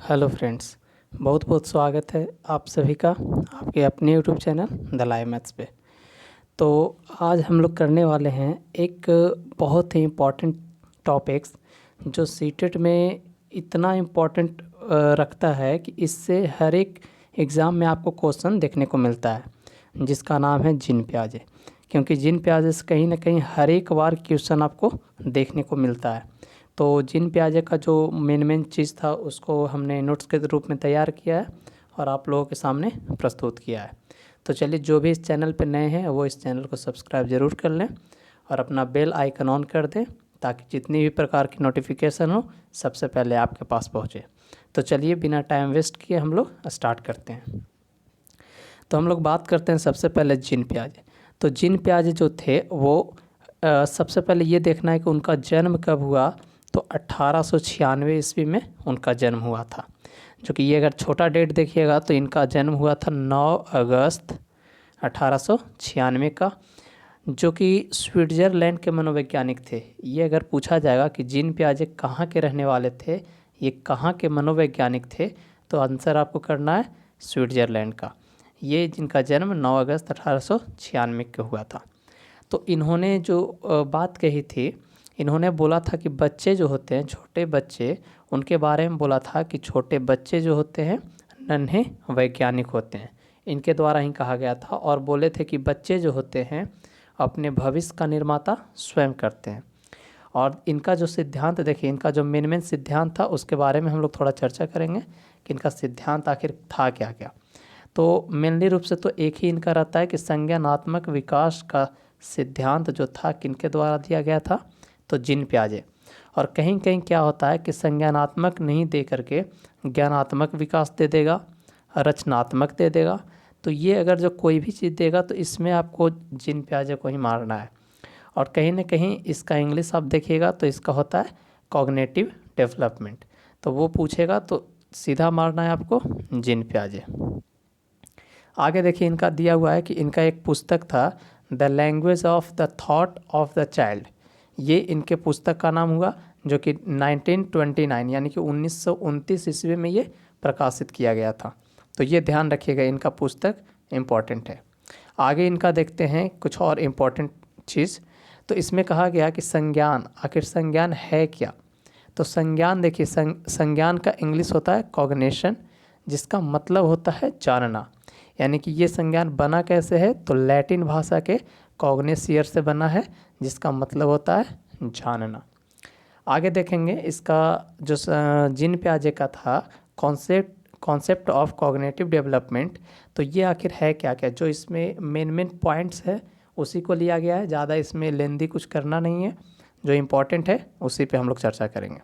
Hello friends, बहुत बहुत स्वागत है आप सभी का आपके अपने YouTube channel the live maths पे। तो आज हम लोग करने वाले हैं एक बहुत ही इम्पॉर्टेंट टॉपिक्स जो सीटेट में इतना इम्पॉर्टेंट रखता है कि इससे हर एक एग्ज़ाम में आपको क्वेश्चन देखने को मिलता है, जिसका नाम है जिन प्याजे। क्योंकि जिन प्याजे से कहीं ना कहीं हर एक बार क्वेश्चन आपको देखने को मिलता है। तो जिन प्याजे का जो मेन चीज़ था उसको हमने नोट्स के रूप में तैयार किया है और आप लोगों के सामने प्रस्तुत किया है। तो चलिए, जो भी इस चैनल पर नए हैं वो इस चैनल को सब्सक्राइब ज़रूर कर लें और अपना बेल आइकन ऑन कर दें, ताकि जितनी भी प्रकार की नोटिफिकेशन हो सबसे पहले आपके पास पहुँचे। तो चलिए, बिना टाइम वेस्ट किए हम लोग स्टार्ट करते हैं। तो हम लोग बात करते हैं सबसे पहले जिन प्याजे। तो जिन प्याजे जो थे वो सबसे पहले ये देखना है कि उनका जन्म कब हुआ। तो 1896 ईस्वी में उनका जन्म हुआ था। जो कि ये अगर छोटा डेट देखिएगा तो इनका जन्म हुआ था 9 अगस्त 1896 का, जो कि स्विट्ज़रलैंड के मनोवैज्ञानिक थे। ये अगर पूछा जाएगा कि जिन प्याजे कहाँ के रहने वाले थे, ये कहाँ के मनोवैज्ञानिक थे, तो आंसर आपको करना है स्विट्ज़रलैंड का। ये जिनका जन्म 9 अगस्त 1896 को हुआ था। तो इन्होंने जो बात कही थी, इन्होंने बोला था कि बच्चे जो होते हैं, छोटे बच्चे, उनके बारे में बोला था कि छोटे बच्चे जो होते हैं नन्हे वैज्ञानिक होते हैं। इनके द्वारा ही कहा गया था और बोले थे कि बच्चे जो होते हैं अपने भविष्य का निर्माता स्वयं करते हैं। और इनका जो सिद्धांत देखिए, इनका जो मेन सिद्धांत था उसके बारे में हम लोग थोड़ा चर्चा करेंगे कि इनका सिद्धांत आखिर था क्या क्या। तो मेनली रूप से तो एक ही इनका रहता है कि संज्ञानात्मक विकास का सिद्धांत जो था किनके द्वारा दिया गया था, तो जिन प्याजे। और कहीं कहीं क्या होता है कि संज्ञानात्मक नहीं दे करके ज्ञानात्मक विकास दे देगा, रचनात्मक दे देगा। तो ये अगर जो कोई भी चीज़ देगा तो इसमें आपको जिन प्याजे को ही मारना है। और कहीं ना कहीं इसका इंग्लिश आप देखिएगा तो इसका होता है कॉग्निटिव डेवलपमेंट। तो वो पूछेगा तो सीधा मारना है आपको जिन प्याजे। आगे देखिए, इनका दिया हुआ है कि इनका एक पुस्तक था the language of the thought of the child. ये इनके पुस्तक का नाम हुआ, जो कि 1929 यानी कि 1929 ईस्वी में ये प्रकाशित किया गया था। तो ये ध्यान रखिएगा, इनका पुस्तक इम्पॉर्टेंट है। आगे इनका देखते हैं कुछ और इम्पॉर्टेंट चीज़। तो इसमें कहा गया कि संज्ञान, आखिर संज्ञान है क्या। तो संज्ञान देखिए, संज्ञान का इंग्लिश होता है कॉग्निशन, जिसका मतलब होता है जानना। यानी कि ये संज्ञान बना कैसे है, तो लैटिन भाषा के कॉग्निशियर से बना है, जिसका मतलब होता है जानना। आगे देखेंगे इसका जो जिन प्याजे का था कॉन्सेप्ट ऑफ कॉग्निटिव डेवलपमेंट। तो ये आखिर है क्या क्या, जो इसमें मेन पॉइंट्स है उसी को लिया गया है। ज़्यादा इसमें लेंदी कुछ करना नहीं है, जो इम्पोर्टेंट है उसी पे हम लोग चर्चा करेंगे।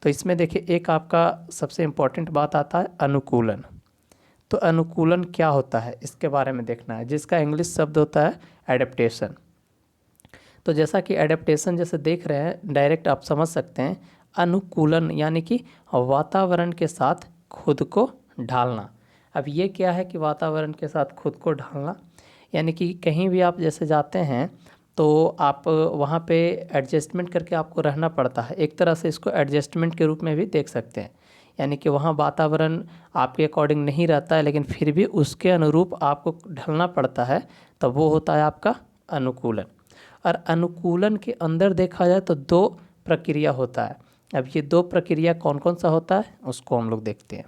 तो इसमें देखिए, एक आपका सबसे इम्पोर्टेंट बात आता है अनुकूलन। तो अनुकूलन क्या होता है इसके बारे में देखना है, जिसका इंग्लिश शब्द होता है एडेप्टेशन। तो जैसा कि एडेप्टेशन जैसे देख रहे हैं, डायरेक्ट आप समझ सकते हैं। अनुकूलन यानी कि वातावरण के साथ खुद को ढालना। अब ये क्या है कि वातावरण के साथ खुद को ढालना, यानी कि कहीं भी आप जैसे जाते हैं तो आप वहाँ पे एडजस्टमेंट करके आपको रहना पड़ता है। एक तरह से इसको एडजस्टमेंट के रूप में भी देख सकते हैं। यानी कि वहाँ वातावरण आपके अकॉर्डिंग नहीं रहता है, लेकिन फिर भी उसके अनुरूप आपको ढलना पड़ता है। तो वो होता है आपका अनुकूलन। और अनुकूलन के अंदर देखा जाए तो दो प्रक्रिया होता है। अब ये दो प्रक्रिया कौन कौन सा होता है उसको हम लोग देखते हैं।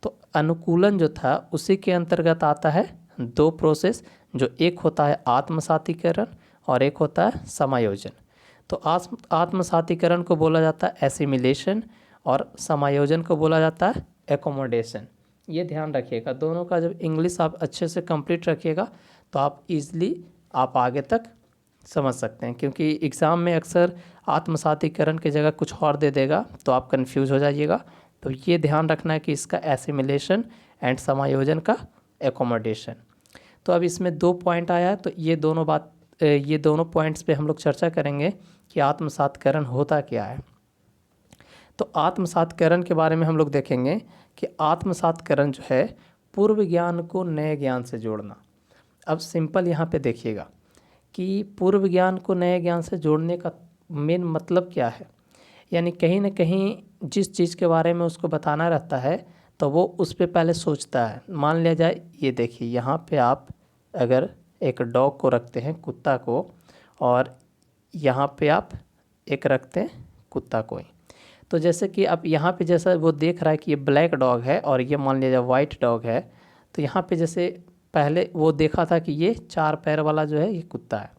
तो अनुकूलन जो था उसी के अंतर्गत आता है दो प्रोसेस, जो एक होता है आत्मसातीकरण और एक होता है समायोजन। तो आत्मसातीकरण को बोला जाता है एसिमिलेशन और समायोजन को बोला जाता है एकोमोडेशन। ये ध्यान रखिएगा, दोनों का जब इंग्लिश आप अच्छे से कंप्लीट रखिएगा तो आप इजीली आप आगे तक समझ सकते हैं। क्योंकि एग्ज़ाम में अक्सर आत्मसातीकरण की जगह कुछ और दे देगा तो आप कंफ्यूज हो जाइएगा। तो ये ध्यान रखना है कि इसका एसिमिलेशन एंड समायोजन का एकोमोडेशन। तो अब इसमें दो पॉइंट आया है, तो ये दोनों पॉइंट्स पे हम लोग चर्चा करेंगे कि आत्मसातीकरण होता क्या है। तो आत्मसातीकरण के बारे में हम लोग देखेंगे कि आत्मसातीकरण जो है पूर्व ज्ञान को नए ज्ञान से जोड़ना। अब सिंपल यहाँ पे देखिएगा कि पूर्व ज्ञान को नए ज्ञान से जोड़ने का मेन मतलब क्या है। यानी कहीं ना कहीं जिस चीज़ के बारे में उसको बताना रहता है तो वो उस पे पहले सोचता है। मान लिया जाए, ये देखिए यहाँ पे आप अगर एक डॉग को रखते हैं, कुत्ता को, और यहाँ पे आप एक रखते हैं कुत्ता को ही, तो जैसे कि अब यहाँ पे जैसा वो देख रहा है कि ये ब्लैक डॉग है और ये मान लिया जाए वाइट डॉग है, तो यहाँ पे जैसे पहले वो देखा था कि ये 4 पैर वाला जो है ये कुत्ता है,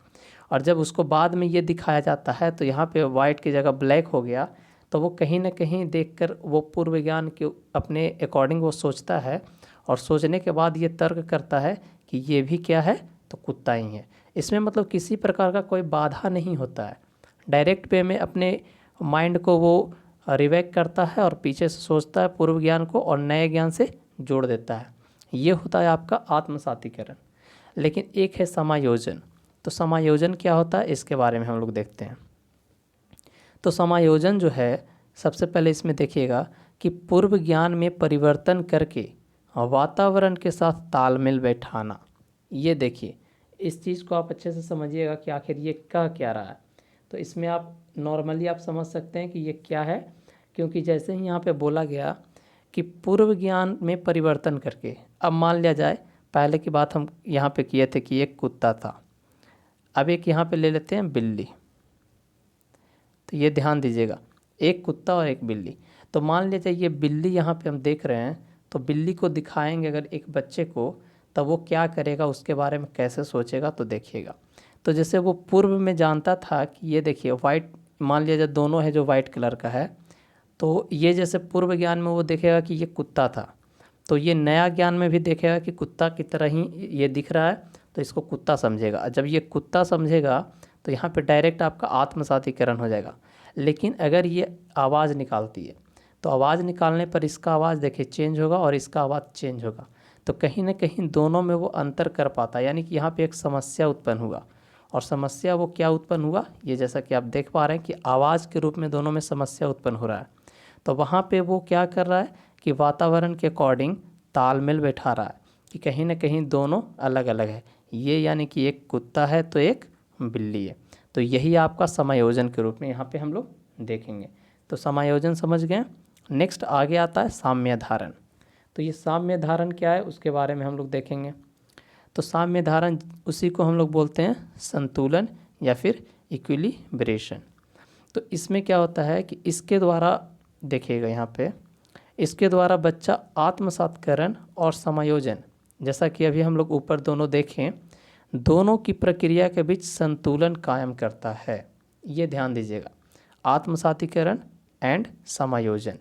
और जब उसको बाद में ये दिखाया जाता है तो यहाँ पे वाइट की जगह ब्लैक हो गया, तो वो कहीं ना कहीं देखकर वो पूर्व ज्ञान के अपने अकॉर्डिंग वो सोचता है, और सोचने के बाद ये तर्क करता है कि ये भी क्या है, तो कुत्ता ही है। इसमें मतलब किसी प्रकार का कोई बाधा नहीं होता है, डायरेक्ट वे में अपने माइंड को वो रिवैक करता है और पीछे से सोचता है पूर्व ज्ञान को और नए ज्ञान से जोड़ देता है। ये होता है आपका आत्मसातीकरण। लेकिन एक है समायोजन। तो समायोजन क्या होता है, इसके बारे में हम लोग देखते हैं। तो समायोजन जो है, सबसे पहले इसमें देखिएगा कि पूर्व ज्ञान में परिवर्तन करके वातावरण के साथ तालमेल बैठाना। ये देखिए, इस चीज़ को आप अच्छे से समझिएगा कि आखिर ये कह क्या रहा है। तो इसमें आप नॉर्मली आप समझ सकते हैं कि ये क्या है, क्योंकि जैसे ही यहाँ पे बोला गया कि पूर्व ज्ञान में परिवर्तन करके, अब मान लिया जाए पहले की बात हम यहाँ पे किए थे कि एक कुत्ता था, अब एक यहाँ पे ले लेते हैं बिल्ली। तो ये ध्यान दीजिएगा, एक कुत्ता और एक बिल्ली। तो मान लीजिए ये बिल्ली यहाँ पे हम देख रहे हैं, तो बिल्ली को दिखाएंगे अगर एक बच्चे को, तब वो क्या करेगा, उसके बारे में कैसे सोचेगा, तो देखिएगा। तो जैसे वो पूर्व में जानता था कि ये देखिए वाइट, मान लिया जाए दोनों है जो वाइट कलर का है, तो ये जैसे पूर्व ज्ञान में वो देखेगा कि ये कुत्ता था, तो ये नया ज्ञान में भी देखेगा कि कुत्ता की तरह ही ये दिख रहा है, तो इसको कुत्ता समझेगा। जब ये कुत्ता समझेगा तो यहाँ पे डायरेक्ट आपका आत्मसातीकरण हो जाएगा। लेकिन अगर ये आवाज़ निकालती है, तो आवाज़ निकालने पर इसका आवाज़ देखिए चेंज होगा और इसका आवाज़ चेंज होगा, तो कहीं ना कहीं दोनों में वो अंतर कर पाता है, यानी कि यहाँ पे एक समस्या उत्पन्न हुआ। और समस्या वो क्या उत्पन्न हुआ, ये जैसा कि आप देख पा रहे हैं कि आवाज़ के रूप में दोनों में समस्या उत्पन्न हो रहा है। तो वहाँ पे वो क्या कर रहा है कि वातावरण के अकॉर्डिंग तालमेल बैठा रहा है कि कहीं ना कहीं दोनों अलग अलग है, ये यानी कि एक कुत्ता है तो एक बिल्ली है। तो यही आपका समायोजन के रूप में यहाँ पे हम लोग देखेंगे। तो समायोजन समझ गए। नेक्स्ट आगे आता है साम्य धारण। तो ये साम्य धारण क्या है, उसके बारे में हम लोग देखेंगे। तो साम्य धारण उसी को हम लोग बोलते हैं संतुलन या फिर इक्विलिब्रेशन। तो इसमें क्या होता है कि इसके द्वारा देखिएगा यहाँ पे, इसके द्वारा बच्चा आत्मसातकरण और समायोजन, जैसा कि अभी हम लोग ऊपर दोनों देखें, दोनों की प्रक्रिया के बीच संतुलन कायम करता है। ये ध्यान दीजिएगा, आत्मसातीकरण एंड समायोजन,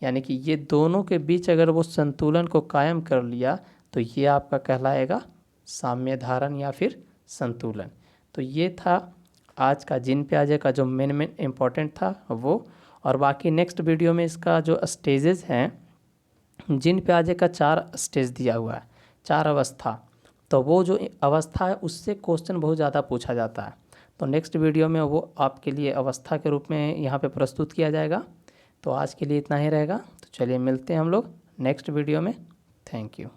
यानी कि ये दोनों के बीच अगर वो संतुलन को कायम कर लिया तो ये आपका कहलाएगा साम्य धारण या फिर संतुलन। तो ये था आज का जिन प्याजे का जो मेन इम्पोर्टेंट था वो। और बाकी नेक्स्ट वीडियो में इसका जो स्टेजेस हैं, जिन प्याजे का 4 स्टेज दिया हुआ है, 4 अवस्था, तो वो जो अवस्था है उससे क्वेश्चन बहुत ज़्यादा पूछा जाता है। तो नेक्स्ट वीडियो में वो आपके लिए अवस्था के रूप में यहाँ पे प्रस्तुत किया जाएगा। तो आज के लिए इतना ही रहेगा। तो चलिए मिलते हैं हम लोग नेक्स्ट वीडियो में। Thank you.